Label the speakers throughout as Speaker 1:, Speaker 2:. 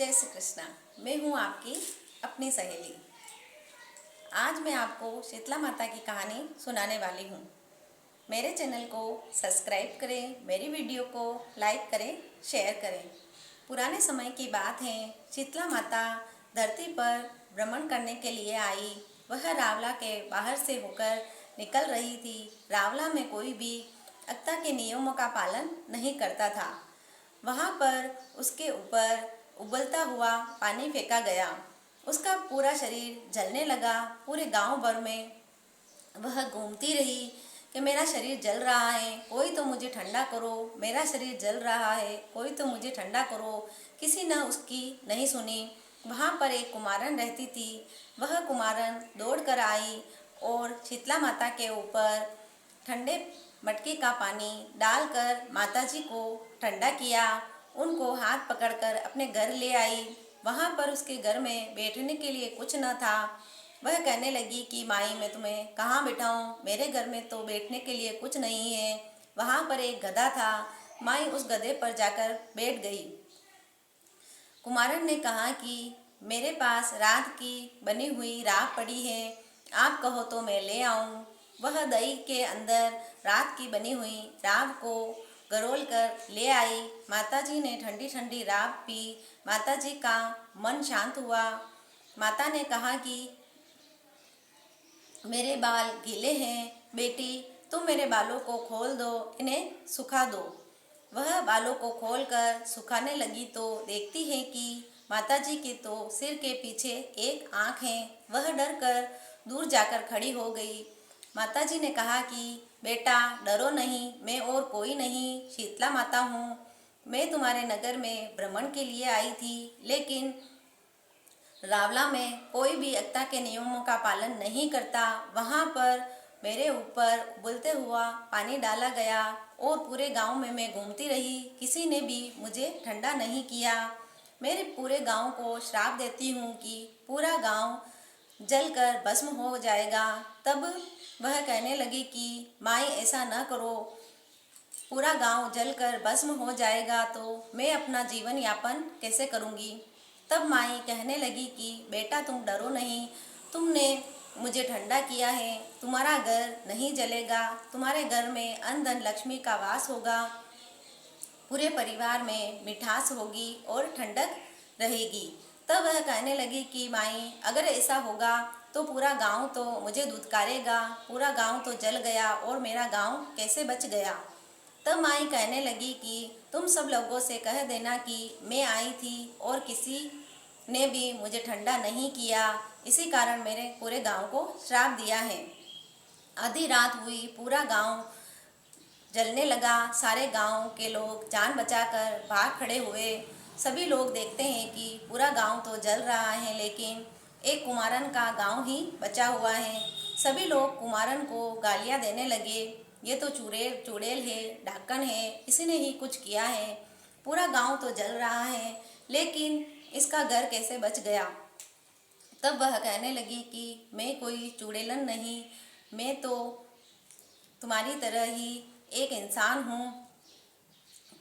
Speaker 1: जय श्री कृष्णा। मैं हूँ आपकी अपनी सहेली। आज मैं आपको शीतला माता की कहानी सुनाने वाली हूँ। मेरे चैनल को सब्सक्राइब करें, मेरी वीडियो को लाइक करें, शेयर करें। पुराने समय की बात है, शीतला माता धरती पर भ्रमण करने के लिए आई। वह रावला के बाहर से होकर निकल रही थी। रावला में कोई भी अक्ता के नियमों का पालन नहीं करता था। वहाँ पर उसके ऊपर उबलता हुआ पानी फेंका गया। उसका पूरा शरीर जलने लगा। पूरे गांव भर में वह घूमती रही कि मेरा शरीर जल रहा है, कोई तो मुझे ठंडा करो, मेरा शरीर जल रहा है, कोई तो मुझे ठंडा करो। किसी ने उसकी नहीं सुनी। वहाँ पर एक कुमारन रहती थी। वह कुमारन दौड़ कर आई और शीतला माता के ऊपर ठंडे मटके का पानी डालकर माताजी को ठंडा किया। उनको हाथ पकड़कर अपने घर ले आई। वहाँ पर उसके घर में बैठने के लिए कुछ न था। वह कहने लगी कि माई, मैं तुम्हें कहाँ बिठाऊँ, मेरे घर में तो बैठने के लिए कुछ नहीं है। वहाँ पर एक गधा था। माई उस गधे पर जाकर बैठ गई। कुमारन ने कहा कि मेरे पास रात की बनी हुई राख पड़ी है, आप कहो तो मैं ले आऊं। वह दही के अंदर रात की बनी हुई राख को गरोल कर ले आई। माताजी ने ठंडी ठंडी राख पी। माताजी का मन शांत हुआ। माता ने कहा कि मेरे बाल गीले हैं, बेटी तुम मेरे बालों को खोल दो, इन्हें सुखा दो। वह बालों को खोलकर सुखाने लगी तो देखती है कि माताजी की तो सिर के पीछे एक आँख है। वह डर कर दूर जाकर खड़ी हो गई। माताजी ने कहा कि बेटा डरो नहीं, मैं और कोई नहीं, शीतला माता हूँ। मैं तुम्हारे नगर में भ्रमण के लिए आई थी, लेकिन रावला में कोई भी अक्ता के नियमों का पालन नहीं करता। वहाँ पर मेरे ऊपर उबलते हुआ पानी डाला गया और पूरे गांव में मैं घूमती रही, किसी ने भी मुझे ठंडा नहीं किया। मेरे पूरे गांव को श्राप देती हूँ कि पूरा गांव जलकर भस्म हो जाएगा। तब वह कहने लगी कि माई ऐसा न करो, पूरा गांव जलकर भस्म हो जाएगा तो मैं अपना जीवन यापन कैसे करूँगी। तब माई कहने लगी कि बेटा तुम डरो नहीं, तुमने मुझे ठंडा किया है, तुम्हारा घर नहीं जलेगा, तुम्हारे घर में अन्न धन लक्ष्मी का वास होगा, पूरे परिवार में मिठास होगी और ठंडक रहेगी। तब वह कहने लगी कि माई अगर ऐसा होगा तो पूरा गांव तो मुझे धुतकारेगा, पूरा गांव तो जल गया और मेरा गांव कैसे बच गया। तब माई कहने लगी कि तुम सब लोगों से कह देना कि मैं आई थी और किसी ने भी मुझे ठंडा नहीं किया, इसी कारण मेरे पूरे गांव को श्राप दिया है। आधी रात हुई, पूरा गांव जलने लगा। सारे गांव के लोग जान बचाकर भाग खड़े हुए। सभी लोग देखते हैं कि पूरा गांव तो जल रहा है, लेकिन एक कुमारन का गांव ही बचा हुआ है। सभी लोग कुमारन को गालियां देने लगे, ये तो चुड़ैल है, ढाकन है, इसी ने ही कुछ किया है। पूरा गांव तो जल रहा है, लेकिन इसका घर कैसे बच गया। तब वह कहने लगी कि मैं कोई चुड़ैलन नहीं, मैं तो तुम्हारी तरह ही एक इंसान हूँ।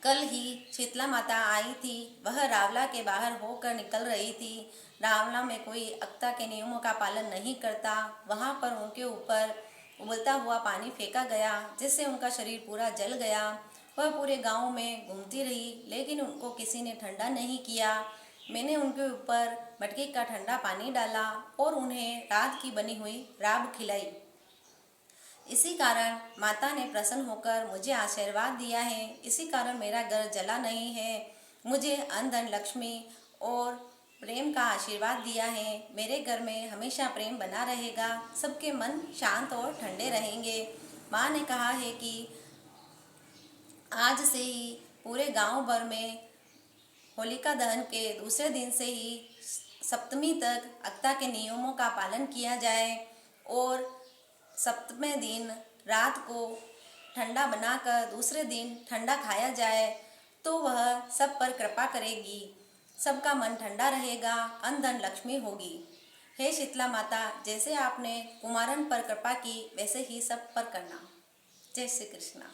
Speaker 1: कल ही शीतला माता आई थी। वह रावला के बाहर होकर निकल रही थी। रावला में कोई अक्ता के नियमों का पालन नहीं करता। वहाँ पर उनके ऊपर उबलता हुआ पानी फेंका गया, जिससे उनका शरीर पूरा जल गया। वह पूरे गांव में घूमती रही, लेकिन उनको किसी ने ठंडा नहीं किया। मैंने उनके ऊपर मटके का ठंडा पानी डाला और उन्हें रात की बनी हुई राख खिलाई। इसी कारण माता ने प्रसन्न होकर मुझे आशीर्वाद दिया है। इसी कारण मेरा घर जला नहीं है। मुझे अन्न धन लक्ष्मी और प्रेम का आशीर्वाद दिया है। मेरे घर में हमेशा प्रेम बना रहेगा, सबके मन शांत और ठंडे रहेंगे। माँ ने कहा है कि आज से ही पूरे गांव भर में होलिका दहन के दूसरे दिन से ही सप्तमी तक अक्ता के नियमों का पालन किया जाए और सप्तवें दिन रात को ठंडा बनाकर दूसरे दिन ठंडा खाया जाए, तो वह सब पर कृपा करेगी, सबका मन ठंडा रहेगा, अन्न धन लक्ष्मी होगी। हे शीतला माता, जैसे आपने कुमारन पर कृपा की वैसे ही सब पर करना। जय श्री कृष्णा।